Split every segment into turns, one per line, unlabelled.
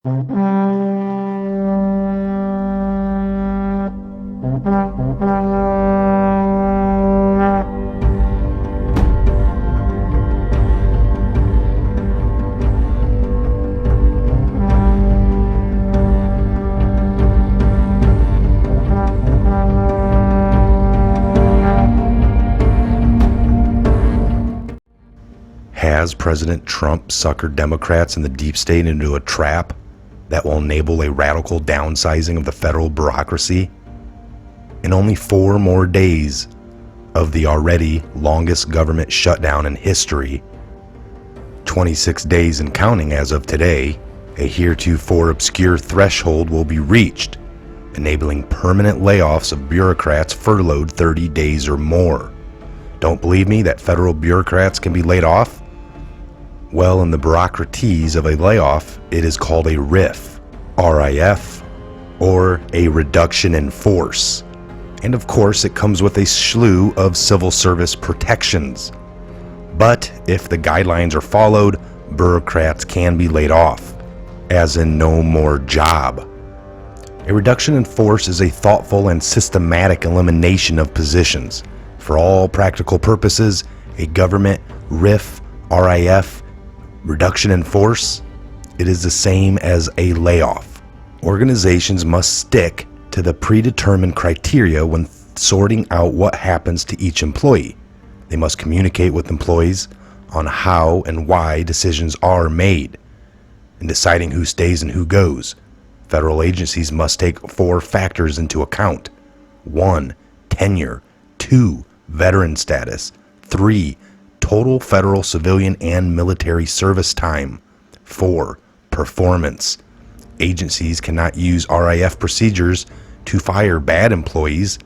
Has President Trump suckered Democrats and the deep state into a trap that will enable a radical downsizing of the federal bureaucracy? In only 4 more days of the already longest government shutdown in history, 26 days and counting as of today, a heretofore obscure threshold will be reached, enabling permanent layoffs of bureaucrats furloughed 30 days or more. Don't believe me that federal bureaucrats can be laid off? Well, in the bureaucraties of a layoff, it is called a RIF, R-I-F, or a reduction in force. And of course, it comes with a slew of civil service protections. But if the guidelines are followed, bureaucrats can be laid off, as in no more job. A reduction in force is a thoughtful and systematic elimination of positions. For all practical purposes, a government RIF, RIF, reduction in force, it is the same as a layoff. Organizations must stick to the predetermined criteria when sorting out what happens to each employee. They must communicate with employees on how and why decisions are made. In deciding who stays and who goes, federal agencies must take 4 factors into account. 1. Tenure. 2. Veteran status. 3. Total federal civilian and military service time. 4. Performance. Agencies cannot use RIF procedures to fire bad employees.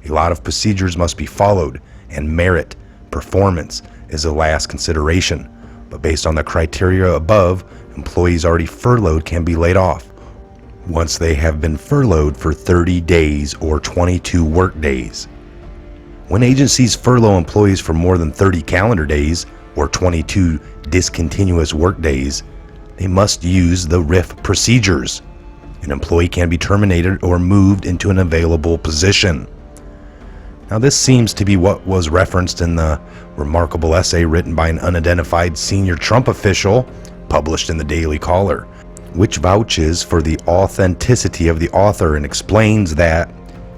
A lot of procedures must be followed, and merit, performance, is the last consideration. But based on the criteria above, employees already furloughed can be laid off once they have been furloughed for 30 days or 22 work days. When agencies furlough employees for more than 30 calendar days or 22 discontinuous work days, they must use the RIF procedures. An employee can be terminated or moved into an available position. Now, this seems to be what was referenced in the remarkable essay written by an unidentified senior Trump official published in the Daily Caller, which vouches for the authenticity of the author and explains that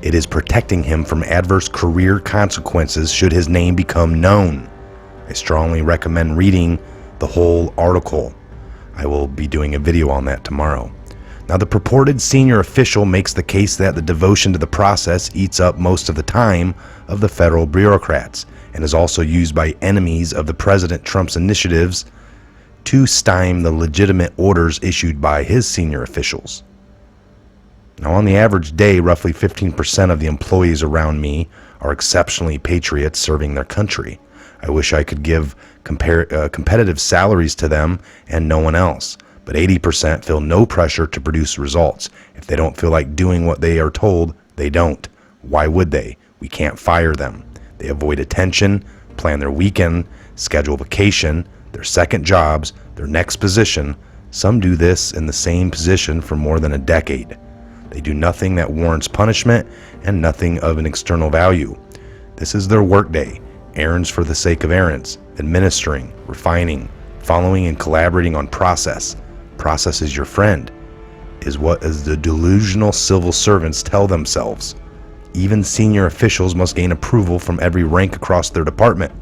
it is protecting him from adverse career consequences should his name become known. I strongly recommend reading the whole article. I will be doing a video on that tomorrow. Now, the purported senior official makes the case that the devotion to the process eats up most of the time of the federal bureaucrats and is also used by enemies of the President Trump's initiatives to stymie the legitimate orders issued by his senior officials. Now, on the average day, roughly 15% of the employees around me are exceptionally patriots serving their country. I wish I could give competitive salaries to them and no one else, but 80% feel no pressure to produce results. If they don't feel like doing what they are told, they don't. Why would they? We can't fire them. They avoid attention, plan their weekend, schedule vacation, their second jobs, their next position. Some do this in the same position for more than a decade. They do nothing that warrants punishment and nothing of an external value. This is their workday, errands for the sake of errands, administering, refining, following and collaborating on process. Process is your friend, is what as the delusional civil servants tell themselves. Even senior officials must gain approval from every rank across their department,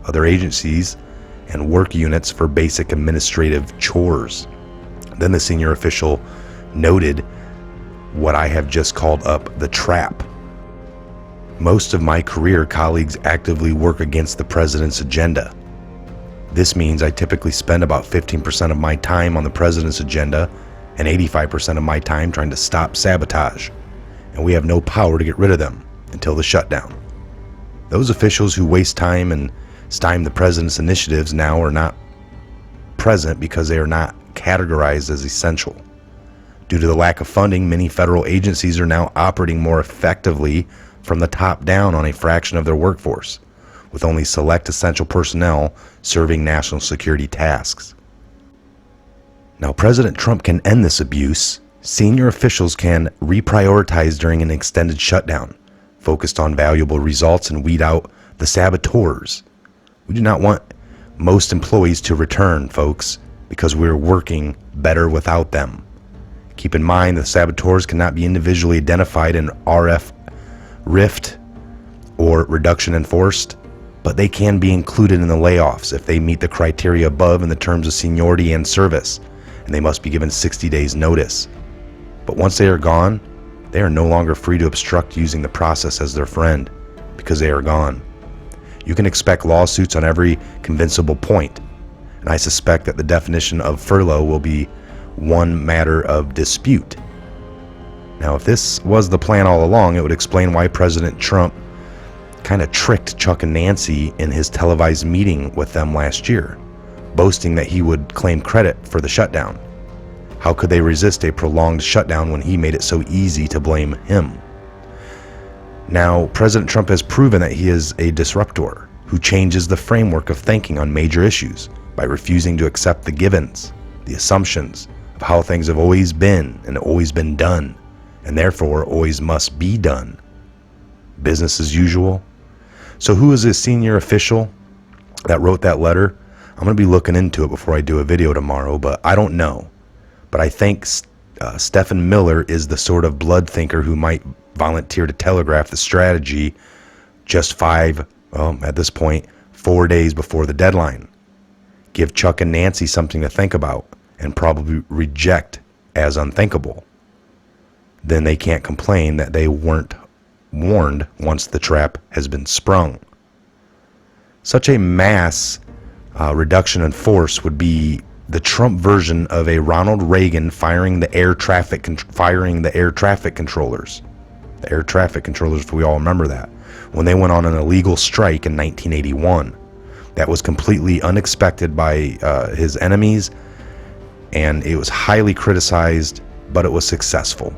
other agencies, and work units for basic administrative chores. Then the senior official noted what I have just called up the trap. Most of my career colleagues actively work against the president's agenda. This means I typically spend about 15% of my time on the president's agenda and 85% of my time trying to stop sabotage, and we have no power to get rid of them until the shutdown. Those officials who waste time and stymie the president's initiatives now are not present because they are not categorized as essential. Due to the lack of funding, many federal agencies are now operating more effectively from the top down on a fraction of their workforce, with only select essential personnel serving national security tasks. Now, President Trump can end this abuse. Senior officials can reprioritize during an extended shutdown, focused on valuable results and weed out the saboteurs. We do not want most employees to return, folks, because we're working better without them. Keep in mind the saboteurs cannot be individually identified in RIF or reduction in force, but they can be included in the layoffs if they meet the criteria above in the terms of seniority and service, and they must be given 60 days notice. But once they are gone, they are no longer free to obstruct using the process as their friend, because they are gone. You can expect lawsuits on every convincible point, and I suspect that the definition of furlough will be one matter of dispute. Now, if this was the plan all along, it would explain why President Trump kind of tricked Chuck and Nancy in his televised meeting with them last year, boasting that he would claim credit for the shutdown. How could they resist a prolonged shutdown when he made it so easy to blame him? Now, President Trump has proven that he is a disruptor who changes the framework of thinking on major issues by refusing to accept the givens, the assumptions of how things have always been and always been done, and therefore always must be done. Business as usual. So who is this senior official that wrote that letter? I'm going to be looking into it before I do a video tomorrow, but I don't know. But I think Stephen Miller is the sort of blood thinker who might volunteer to telegraph the strategy just at this point, 4 days before the deadline. Give Chuck and Nancy something to think about and probably reject as unthinkable. Then they can't complain that they weren't warned once the trap has been sprung. Such a mass reduction in force would be the Trump version of a Ronald Reagan firing the air traffic controllers. The air traffic controllers, if we all remember that, when they went on an illegal strike in 1981. That was completely unexpected by his enemies, and it was highly criticized, but it was successful.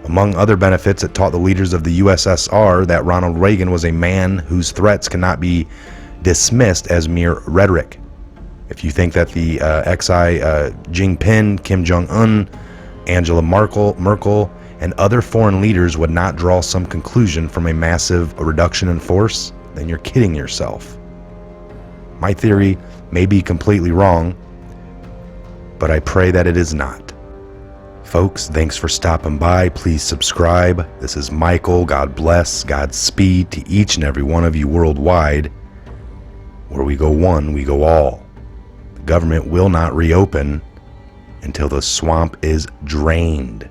Among other benefits, it taught the leaders of the USSR that Ronald Reagan was a man whose threats cannot be dismissed as mere rhetoric. If you think that the Xi Jinping, Kim Jong-un, Angela Merkel, and other foreign leaders would not draw some conclusion from a massive reduction in force, then you're kidding yourself. My theory may be completely wrong, but I pray that it is not. Folks, thanks for stopping by. Please subscribe. This is Michael. God bless. Godspeed to each and every one of you worldwide. Where we go one, we go all. The government will not reopen until the swamp is drained.